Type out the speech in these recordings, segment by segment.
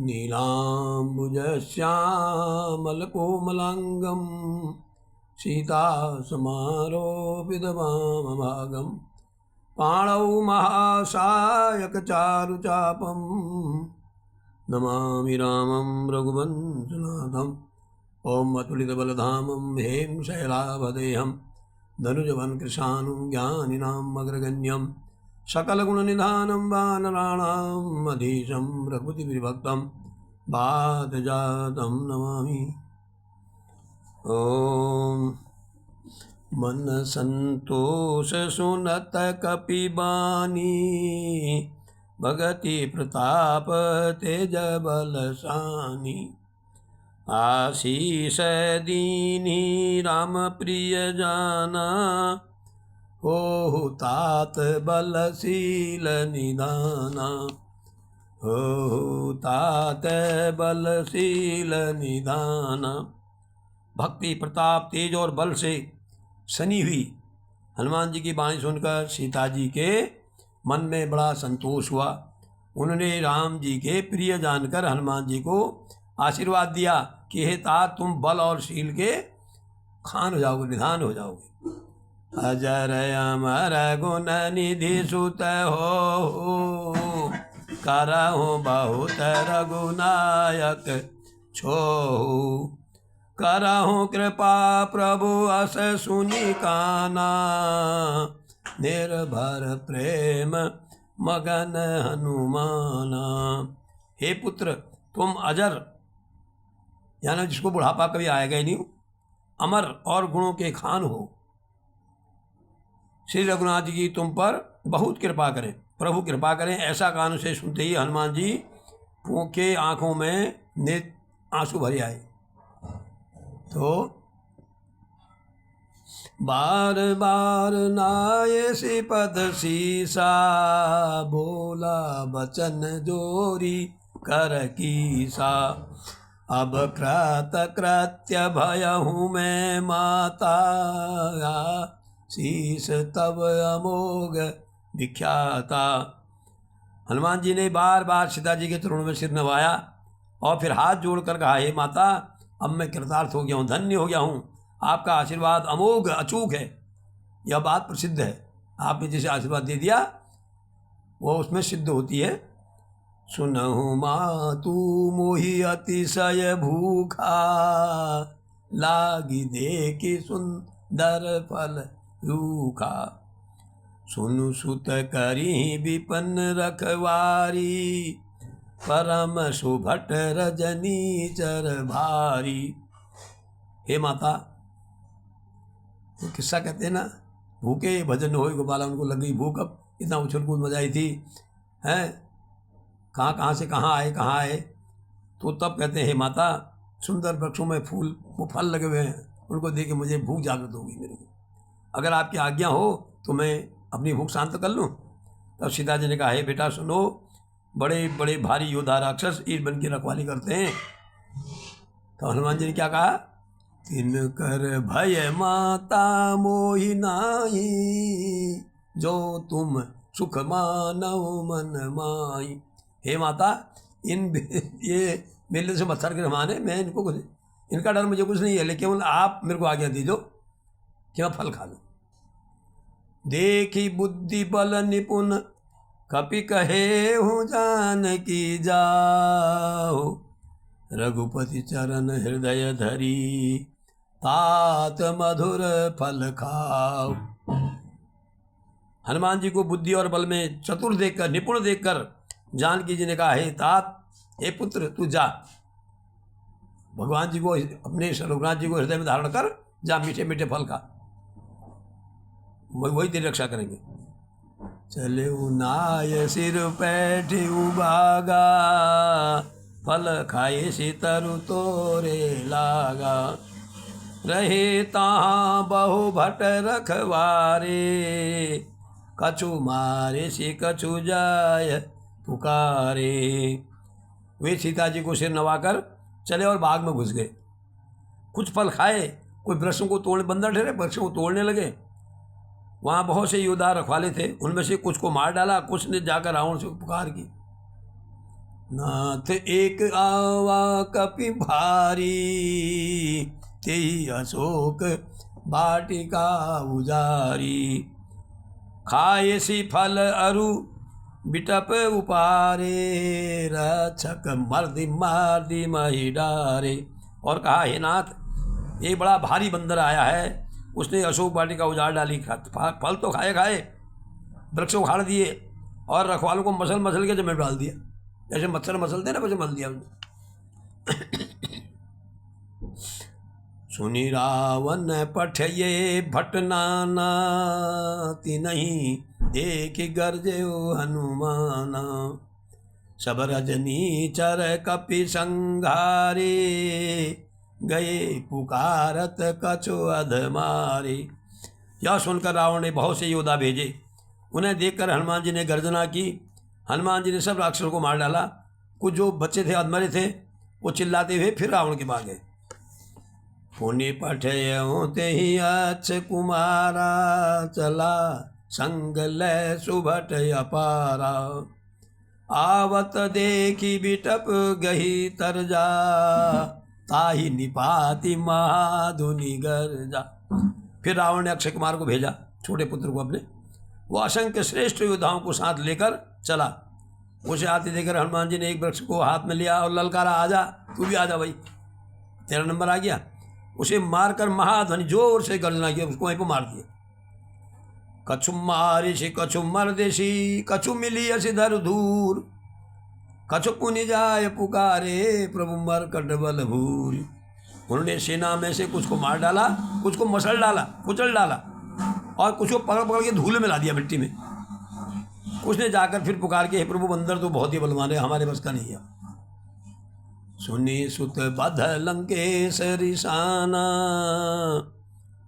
नीलाम्बुजश्यामलकोमलाङ्गं सीतासमारोपितवामभागं पाणौ महासायकचारुचापं नमामि रामं रघुवंशनाथम्। ॐ अतुलितबलधामं हें शैलावदेहं धनुजवनकृशानुं ज्ञानिनाम् अग्रगण्यं सकलगुणनिधानं वानराणाम् अधीशं रघुपतिविभक्तं वातजातं नमामि। ॐ मन संतोष सुनत कपिबानी भगति प्रताप तेज बलशानी आशीष दीनी राम प्रिय जाना हो तात बलशील निदाना हो तात बलशील निदाना। भक्ति प्रताप तेज और बल से सनी हुई हनुमान जी की वाणी सुनकर सीता जी के मन में बड़ा संतोष हुआ। उन्होंने राम जी के प्रिय जानकर हनुमान जी को आशीर्वाद दिया कि हे तात तुम बल और शील के खान हो जाओगे, निधान हो जाओगे। अजर अमर गुण निधि सुत हो करहु बहुत रघुनायक छोहु करहु कृपा प्रभु अस सुनि काना निर्भर प्रेम मगन हनुमाना। हे पुत्र तुम अजर यानी जिसको बुढ़ापा कभी आएगा ही नहीं, अमर और गुणों के खान हो। श्री रघुनाथ जी की तुम पर बहुत कृपा करें, प्रभु कृपा करें। ऐसा कान से सुनते ही हनुमान जी के आंखों में आंसू भरे आए। तो बार बार नाये श्रीपद सीसा बोला बचन जोरी कर कीसा अब कृत कृत्य भयहूँ मैं माता शीस तब अमोघ विख्याता। हनुमान जी ने बार बार सीता जी के चरणों में सिर नवाया और फिर हाथ जोड़कर कहा, हे माता अब मैं कृतार्थ हो गया हूँ, धन्य हो गया हूँ। आपका आशीर्वाद अमोघ अचूक है, यह बात प्रसिद्ध है। आपने जिसे आशीर्वाद दे दिया वो उसमें सिद्ध होती है। सुनहु मातु मोहि अतिशय भूखा लागी देखी सुंदर फल रूखा सुनु सुत करी विपन रखवारी परम सुभट रजनी चर भारी। हे माता, वो किस्सा कहते हैं ना, भूखे भजन हो गोपाला, उनको लग गई भूख, अब इतना उछल कूद मचाई थी हैं, कहाँ से कहाँ आए। तो तब कहते हैं, हे माता सुंदर वृक्षों में फूल वो फल लगे हुए हैं, उनको देख के मुझे भूख जागृत होगी मेरे को, अगर आपकी आज्ञा हो तो मैं अपनी भूख शांत कर लूँ। तब सीता जी ने कहा, हे बेटा सुनो, बड़े बड़े भारी योद्धा राक्षस ईट बन की रखवाली करते हैं। तो हनुमान जी ने क्या कहा, तिन कर भय माता मोहि नाही जो तुम सुख मानव मन माई। हे माता ये मेले से मच्छर के रमाने, मैं इनको कुछ, इनका डर मुझे कुछ नहीं है, लेकिन केवल आप मेरे को आज्ञा दीजो कि मैं फल खा लूँ। देखी बुद्धि बल निपुण कपि कहे हूँ जानकी जाओ रघुपति चरण हृदय धरी तात मधुर फल खाओ। हनुमान जी को बुद्धि और बल में चतुर देखकर, निपुण देखकर जानकी जी ने कहा, हे तात, हे पुत्र तू जा, भगवान जी को, अपने रघुनाथ जी को हृदय में धारण कर, जा मीठे मीठे फल खा, वही तेरी रक्षा करेंगे। चले नाय सिर पैठे उबागा फल खाए से तरु तोरे लागा रहे तहाँ बहु भट रखवारे कछु मारे से कछु जाय पुकारे। वे सीता जी को सिर नवाकर चले और बाग में घुस गए। कुछ फल खाए, कोई वृक्षों को तोड़ने, बंदर ठहरे वृक्षों को तोड़ने लगे। वहाँ बहुत से योद्धा रखवाले थे, उनमें से कुछ को मार डाला, कुछ ने जाकर रावण से पुकार की। नाथ एक आवा कपि भारी, तेहि अशोक वाटिका उजारी। खाए सी फल अरु बिटप उपारे, रक्षक मर्दि मार्दि मही डारे। और कहा, हे नाथ, एक बड़ा भारी बंदर आया है, उसने अशोक वाटिका उजाड़ डाली। फल तो खाए खाए, वृक्ष उखाड़ दिए और रखवालों को मसल मसल के जमे डाल दिया, जैसे मच्छर मसलते ना, वैसे मसल दिया उसने। सुनी रावण पठये भट नाना, तिनहि देखि गरजे हनुमाना। सब रजनी चर कपि संघारे, गए पुकारत कछु अधमारे। यह सुनकर रावण ने बहुत से योद्धा भेजे। उन्हें देखकर हनुमान जी ने गर्जना की। हनुमान जी ने सब राक्षसों को मार डाला। कुछ जो बच्चे थे, अधमरे थे, वो चिल्लाते हुए फिर रावण के पास गए। पुनि पठयउ तेहि अच्छ कुमारा, चला संग लय सुभट अपारा। आवत देखी बिटप गही तरजा, ताहि निपाति महाधुनि गर्जा। फिर रावण ने अक्षय कुमार को भेजा, छोटे पुत्र को अपने। वो असंख्य श्रेष्ठ योद्धाओं को साथ लेकर चला। उसे आते देखकर हनुमान जी ने एक वृक्ष को हाथ में लिया और ललकारा, आजा, तू भी आजा भाई, तेरा नंबर आ गया। उसे मारकर महाध्वनि जोर से गर्जना किया, उसको वहीं पर मार दिया। कछु मारिषि कछु मर्देशी, कछु मिलियसि धर धूर। कछु पुनि जाय पुकारे, प्रभु मरकट बल भूरि। उन्होंने सेना में से कुछ को मार डाला, कुछ को मसल डाला, कुचल डाला, और कुछ को पकड़ पकड़ के धूल में ला दिया, मिट्टी में। उसने जाकर फिर पुकार के, हे प्रभु, बंदर तो बहुत ही बलवान है, हमारे बस का नहीं है। सुनी सुत बध लंकेश रिसाना,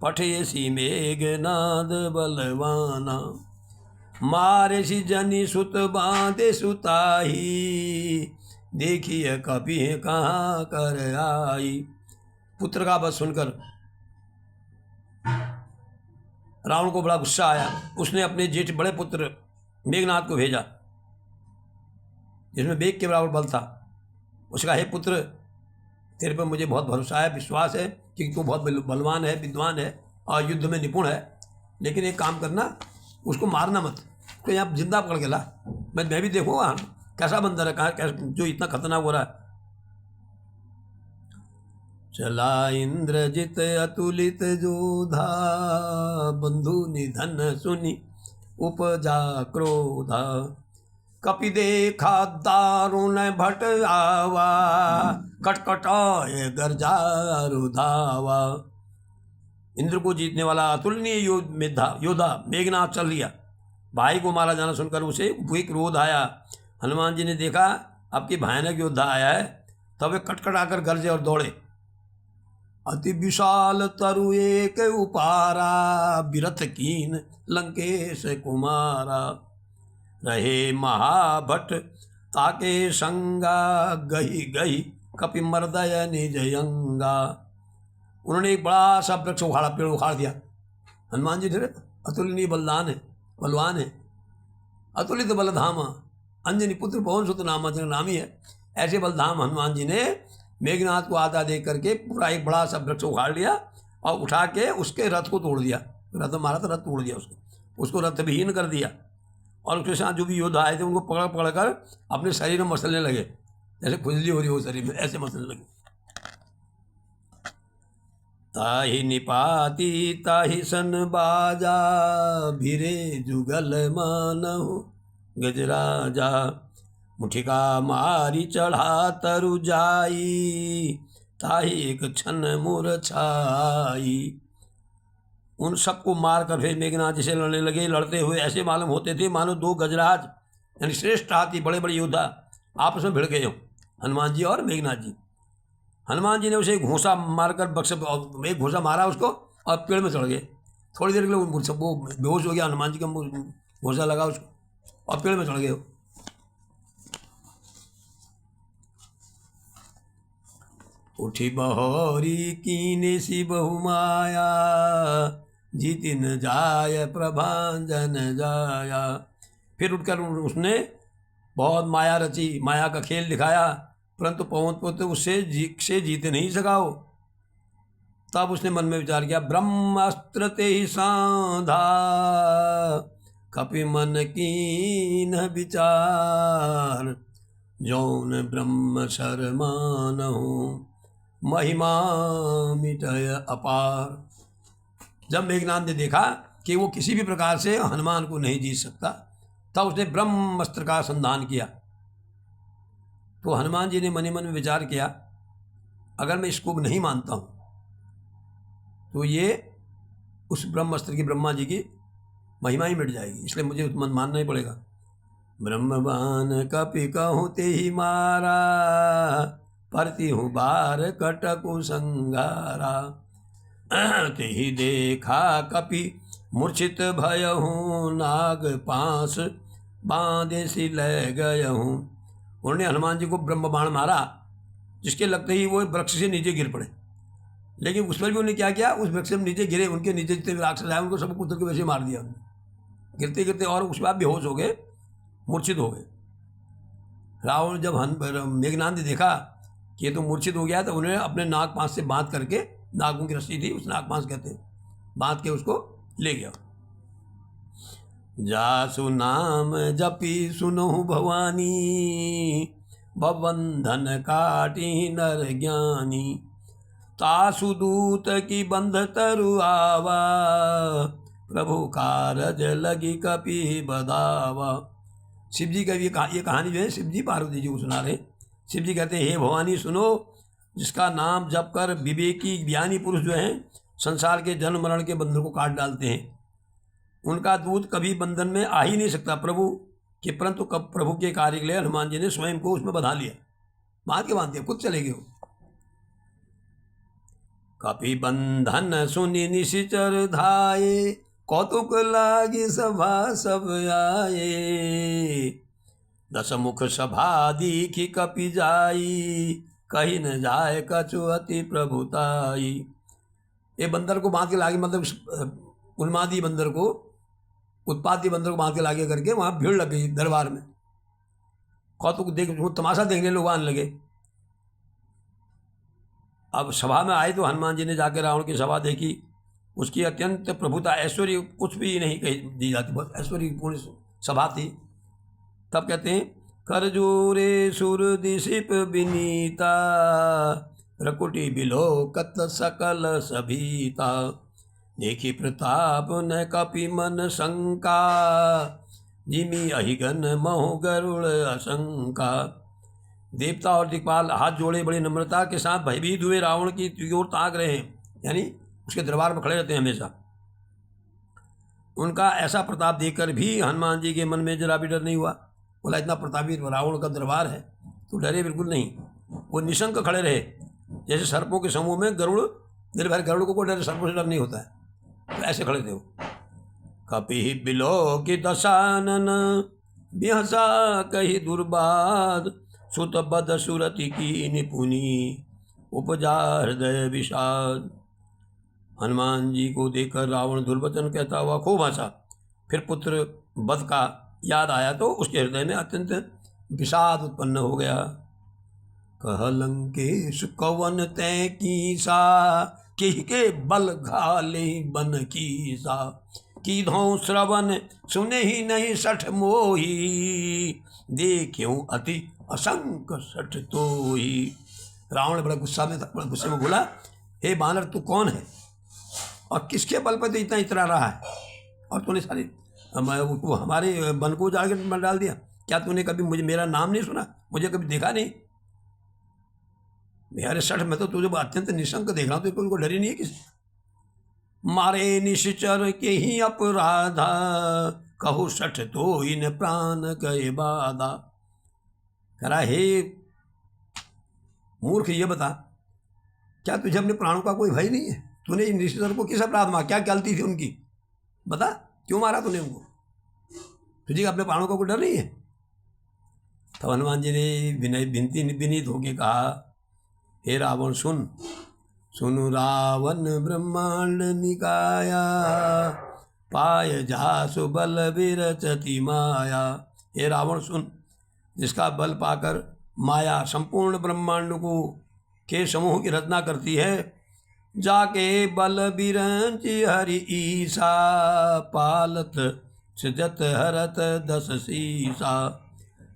पठयसी मेघनाद बलवाना। मारेसी जनि सुत बांधे सुताही, देखिए कपि कहाँ कर आई। पुत्र का बस सुनकर रावण को बड़ा गुस्सा आया। उसने अपने जेठ बड़े पुत्र मेघनाद को भेजा, जिसमें मेघ के बराबर बल था। उसने कहा, हे पुत्र, तेरे पर मुझे बहुत भरोसा है, विश्वास है कि तू बहुत बलवान है, विद्वान है और युद्ध में निपुण है, लेकिन एक काम करना, उसको मारना मत, तो यहाँ जिंदा पकड़ के ला, मैं भी देखूँगा कैसा बंदर है, कहाँ जो इतना खतरनाक हो रहा है। चला इंद्रजित अतुलित जोधा, बंधु निधन सुनि उपजा क्रोधा। कपि देखा दारुण भट आवा, कटकटाए गर्जा रुधावा। इंद्र को जीतने वाला अतुलनीय योद्धा मेघनाद चल लिया। भाई को मारा जाना सुनकर उसे वही क्रोध आया। हनुमान जी ने देखा अब की भयानक योद्धा आया है, तब वे कटकटाकर गरजे और दौड़े। अति विशाल तरु एक उपारा, बिरथ कीन लंकेश कुमारा। रहे महाभट ताके संगा, गही गही कपि मर्दय निजयंगा। उन्होंने एक बड़ा सा वृक्ष उखाड़ा, पेड़ उखाड़ दिया। हनुमान जी थे अतुलनीय बलदान है, बलवान है, अतुलित बलधामा, अंजनी पुत्र पवन सुत नामा नामी है। ऐसे बलधाम हनुमान जी ने मेघनाद को आधा दे करके पूरा एक बड़ा सा वृक्ष उखाड़ लिया और उठा के उसके रथ को तोड़ दिया। रथ मारा था, रथ तोड़ दिया, उसको रथ विहीन कर दिया। और उसके साथ जो भी योद्धा आए थे उनको पकड़ पकड़ कर अपने शरीर में मसलने लगे, जैसे खुजली हो रही हो शरीर में, ऐसे मसलने लगे। ताहि निपाति ताहि सन बाजा, भिरे जुगल मानहु गजराजा। मुठिका मारी चढ़ा तरु जाई, ताहि एक क्षण मूर्छाई। उन सबको मार कर फिर मेघनाद जी से लड़ने लगे। लड़ते हुए ऐसे मालूम होते थे मानो दो गजराज यानी श्रेष्ठ हाथी, बड़े बड़े योद्धा आपस में भिड़ गए हो, हनुमान जी और मेघनाद जी। हनुमान जी ने उसे घूंसा मारकर बक्स एक घूंसा मारा उसको और पेड़ में चढ़ गए। थोड़ी देर के लिए वो बेहोश हो गया, हनुमान जी का घूंसा लगा उसको और पेड़ में चढ़ गए। उठी बहोरी कीने सी बहुमाया, जीतिन जाय प्रभांजन जाया। फिर उठकर उसने बहुत माया रची, माया का खेल दिखाया, परंतु पवन पुत्र उससे जीत नहीं सका हो। तब उसने मन में विचार किया, ब्रह्मास्त्र ते ही साधा, कपि मन कीन विचार, जौन ब्रह्म शर्मानहु, महिमा मिटय अपार। जब मेघनाथ ने देखा कि वो किसी भी प्रकार से हनुमान को नहीं जीत सकता, तब उसने ब्रह्मास्त्र का संधान किया। तो हनुमान जी ने मन ही मन में विचार किया, अगर मैं इसको नहीं मानता हूँ तो ये उस ब्रह्मास्त्र की ब्रह्मा जी की महिमा ही मिट जाएगी, इसलिए मुझे मन मानना ही पड़ेगा। ब्रह्मबान कपि कहूँ ते ही मारा, परती हूँ बार कटकु संगारा, ते ही देखा कपि मूर्छित भयहूँ, नाग पास बांधे सी ले गयहूँ। उन्होंने हनुमान जी को ब्रह्म बाण मारा, जिसके लगते ही वो वृक्ष से नीचे गिर पड़े। लेकिन उस पर भी उन्होंने क्या किया, उस वृक्ष से नीचे गिरे, उनके नीचे जितने राक्षस आए उनको सबको कुतर के वैसे मार दिया उन्होंने, गिरते गिरते, और उसके बाद बेहोश हो गए, मूर्छित हो गए। रावण जब मेघनाथ ने देखा कि ये तो मूर्छित हो गया, तो उन्होंने अपने नाग पांच से बांध करके, नागों की रस्सी थी, उस नाग पांच कहते हैं, बांध के उसको ले गया। जासु नाम जपी सुनहु भवानी, बंधन काटी नर ज्ञानी, तासु दूत की बंध तरु आवा, प्रभु कारज लगी कपि बदावा। शिव जी का ये कहानी जो है शिव जी पार्वती जी को सुना रहे। शिव जी कहते हैं, हे भवानी सुनो, जिसका नाम जप कर विवेकी ज्ञानी पुरुष जो हैं संसार के जन्म मरण के बंधन को काट डालते हैं, उनका दूत कभी बंधन में आ ही नहीं सकता प्रभु के, परंतु कब प्रभु के कार्य के लिए हनुमान जी ने स्वयं को उसमें बंधा लिया, बांध के बांध दिया, खुद चले गए। कपि बंधन सुनि निशिचर धाये, कौतुक लागी सभा सब आए, दस मुख सभा दीखी कपि जाई, कहीं न जाए कछु अति प्रभुताई। ये बंदर को बांध के लागे, मतलब उन्मादी बंदर को, उत्पाती बंदर को बांध के लागे करके वहाँ भीड़ लग गई दरबार में। कौतुक देख, तमाशा देखने लोग आने लगे। अब सभा में आए तो हनुमान जी ने जाकर रावण की सभा देखी, उसकी अत्यंत प्रभुता, ऐश्वर्य कुछ भी नहीं कही दी जाती, बहुत ऐश्वर्यपूर्ण सभा थी। तब कहते हैं, कर जोरे सुर दिशिप विनीता, रकुटी बिलोकत सकल सभीता, देखी प्रताप न कपि मन शंका, जिमी अहिगन महो गरुड़ आशंका। देवता और दिक्पाल हाथ जोड़े बड़ी नम्रता के साथ भयभीत हुए रावण की ओर ताक रहे हैं, यानी उसके दरबार में खड़े रहते हैं हमेशा। उनका ऐसा प्रताप देखकर भी हनुमान जी के मन में जरा भी डर नहीं हुआ। बोला, इतना प्रतापी रावण का दरबार है, तो डरे बिल्कुल नहीं। वो निशंक खड़े रहे, जैसे सर्पों के समूह में गरुड़ निर्भय, गरुड़ को कोई डर, सर्पों से डर नहीं होता है, तो ऐसे खड़े थे वो। कपि बिलो की दशानन, बिहसा कही दुर्बाद, सुत बद सुरति की निपुनी, उपजा हृदय विषाद। हनुमान जी को देखकर रावण दुर्वचन कहता हुआ खूब हंसा। फिर पुत्र वध का याद आया तो उसके हृदय में अत्यंत विषाद उत्पन्न हो गया। कह लंकेश कवन तै कीसा, के बल घाले बन कीसा, कीधों श्रवण सुने ही नहीं सठ मोही, देखूं अति असंक सठ तो ही। रावण बड़ा गुस्सा में था, बड़ा गुस्से में बोला, हे बानर तू कौन है और किसके बल पर इतना इतरा रहा है, और तूने सारी वो हमारे वन को उजाड़ के डाल दिया। क्या तूने कभी मुझे मेरा नाम नहीं सुना, मुझे कभी देखा नहीं? मेरे सठ में तो तुझे अत्यंत निशंक देख रहा हूँ, तो उनको डर ही नहीं है किसी। मारे निश्चर के ही अपराधा, कहू सठ तो इन प्राण कहे बाधा। कह रहा, हे मूर्ख ये बता, क्या तुझे अपने प्राणों का कोई भय नहीं है? तूने इन निश्चर को किस अपराध मारा, क्या गलती थी उनकी, बता क्यों मारा तूने उनको? तुझे अपने प्राणों का कोई डर नहीं है? तो हनुमान जी ने विनीत होके कहा, हे रावण सुन, सुनु रावण ब्रह्मांड निकाया, पाय जासु बल विरचति माया। हे रावण सुन, जिसका बल पाकर माया संपूर्ण ब्रह्मांड को के समूह की रचना करती है। जाके बल बिरंच हरि ईसा, पालत सृजत हरत दस शीसा।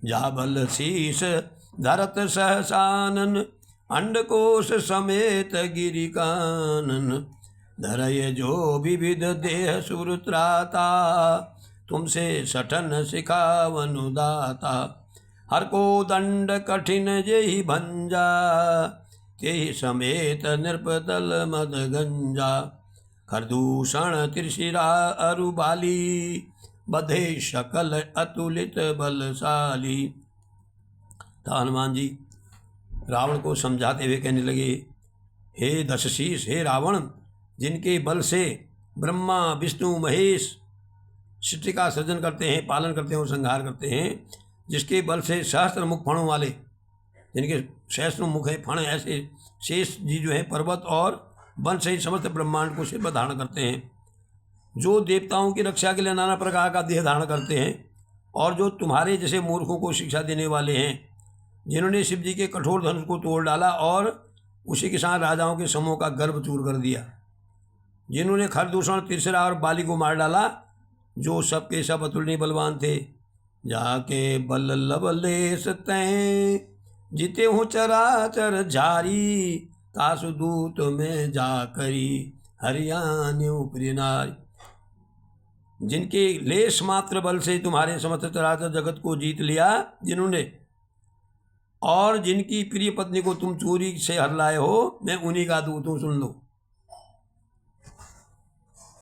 जा बल शीस धरत सहसानन, अंडकोश समेत गिरिकानन। धरय जो विविध देह सुरत्राता, तुमसे सठन सिखावनु दाता। हर को दंड कठिन जेहि भंजा, तेहि समेत नृपतल मद गंजा। खरदूषण त्रिशिरा अरुबाली, बधे शकल अतुलित बलशाली। तो हनुमान जी रावण को समझाते हुए कहने लगे, हे दशशीष, हे रावण, जिनके बल से ब्रह्मा विष्णु महेश सृष्टि का सृजन करते हैं, पालन करते हैं और संहार करते हैं, जिसके बल से सहस्त्र मुख फणों वाले, जिनके सहस्त्र मुख है, फण ऐसे शेष जी जो है पर्वत और वन सहित समस्त ब्रह्मांड को सिर पर धारण करते हैं, जो देवताओं की रक्षा के लिए नाना प्रकार का देह धारण करते हैं, और जो तुम्हारे जैसे मूर्खों को शिक्षा देने वाले हैं, जिन्होंने शिव जी के कठोर धनुष को तोड़ डाला और उसी के साथ राजाओं के समूह का गर्भ चूर कर दिया, जिन्होंने खरदूषण त्रिशिरा और बाली को मार डाला, जो सबके सब अतुलनीय बलवान थे। जाके बल लवलेश तैं, जीते हूँ चराचर झारी। तासु दूत में जा करी, हरियाण्यु प्रिय नारी। जिनके लेश मात्र बल से तुम्हारे समस्त चराचर जगत को जीत लिया, जिन्होंने, और जिनकी प्रिय पत्नी को तुम चोरी से हर लाए हो, मैं उन्हीं का दूत हूँ, सुन लो।